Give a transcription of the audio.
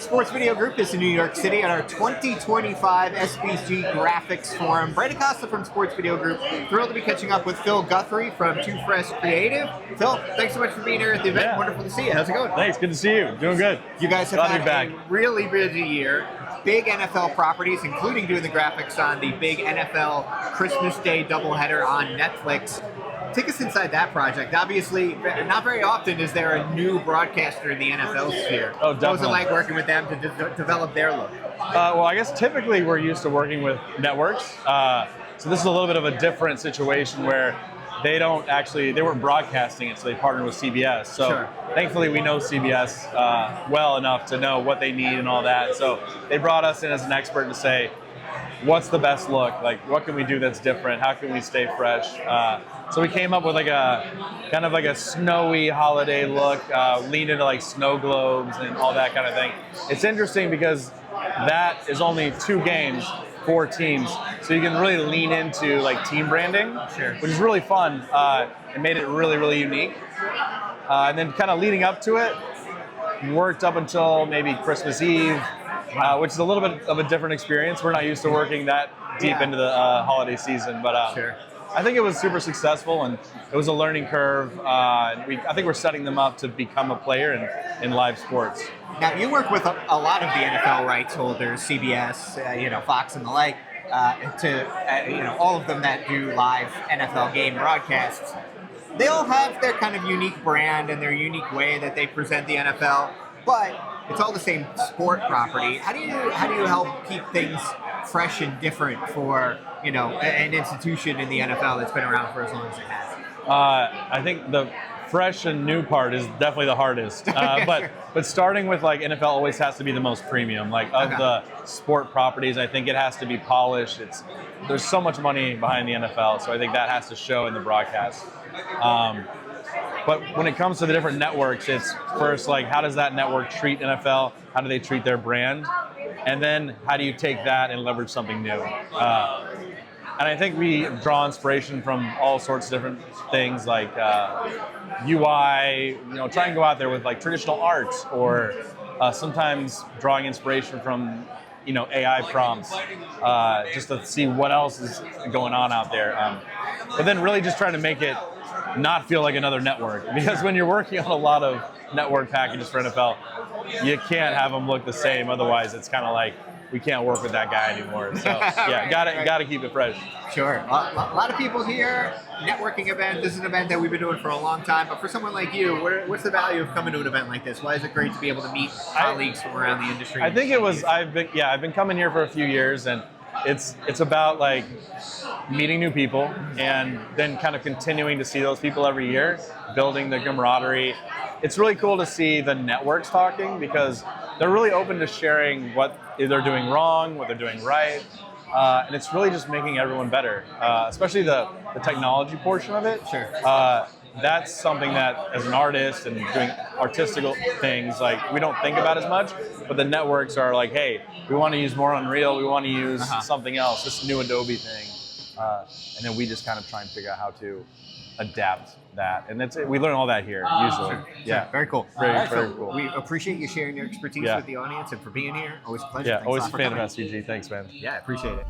Sports Video Group is in New York City at our 2025 SBG Graphics Forum. Brandon Costa from Sports Video Group. Thrilled to be catching up with Phil Guthrie from Too Fresh Creative. Phil, thanks so much for being here at the event. Yeah. Wonderful to see you. How's it going? Thanks, good to see you. Doing good. You guys have Glad to had be back. a really busy year. Big NFL properties, including doing the graphics on the big NFL Christmas Day doubleheader on Netflix. Take us inside that project. Obviously, not very often is there a new broadcaster in the NFL sphere. Oh, What was it definitely. like working with them to develop their look? Well, I guess typically we're used to working with networks. So this is a little bit of a different situation where they weren't broadcasting it, so they partnered with CBS. So Sure. Thankfully we know CBS well enough to know what they need and all that. So they brought us in as an expert to say, what's the best look? Like, what can we do that's different? How can we stay fresh? So we came up with like a kind of like a snowy holiday look, leaned into like snow globes and all that kind of thing. It's interesting because that is only 2 games, 4 teams, so you can really lean into like team branding, Sure. which is really fun. It made it really, really unique. And then kind of leading up to it, worked up until maybe Christmas Eve, which is a little bit of a different experience. We're not used to working that deep into the holiday season, but Sure. I think it was super successful, and it was a learning curve. I think we're setting them up to become a player in live sports. Now, you work with a lot of the NFL rights holders, CBS, Fox and the like, all of them that do live NFL game broadcasts. They all have their kind of unique brand and their unique way that they present the NFL, but it's all the same sport property. How do you help keep things fresh and different for an institution in the NFL that's been around for as long as it has? I think the fresh and new part is definitely the hardest. But starting with like NFL always has to be the most premium. Like of the sport properties, I think it has to be polished. There's so much money behind the NFL, so I think that has to show in the broadcast. But when it comes to the different networks, it's first like, how does that network treat NFL? How do they treat their brand? And then how do you take that and leverage something new? And I think we draw inspiration from all sorts of different things like UI, try and go out there with like traditional art, or sometimes drawing inspiration from AI prompts, just to see what else is going on out there. But then really just trying to make it not feel like another network, because when you're working on a lot of network packages for NFL, you can't have them look the same. Otherwise, it's kind of like we can't work with that guy anymore. So yeah, gotta keep it fresh. Sure. A lot of people here, networking event. This is an event that we've been doing for a long time. But for someone like you, what's the value of coming to an event like this? Why is it great to be able to meet colleagues from around the industry? I think I've been coming here for a few years, and it's about like meeting new people and then kind of continuing to see those people every year, building the camaraderie. It's really cool to see the networks talking, because they're really open to sharing what they're doing wrong, what they're doing right. And it's really just making everyone better, especially the technology portion of it. Sure. That's something that, as an artist and doing artistic things, like we don't think about as much, but the networks are like, hey, we want to use more Unreal, we want to use something else, this new Adobe thing. And then we just kind of try and figure out how to adapt that. And we learn all that here, usually. Sure. Yeah. Very cool. Very So cool. We appreciate you sharing your expertise with the audience and for being here. Always a pleasure. Yeah, Thanks always a a lot for fan of coming. SVG. Thanks, man. Yeah, appreciate it.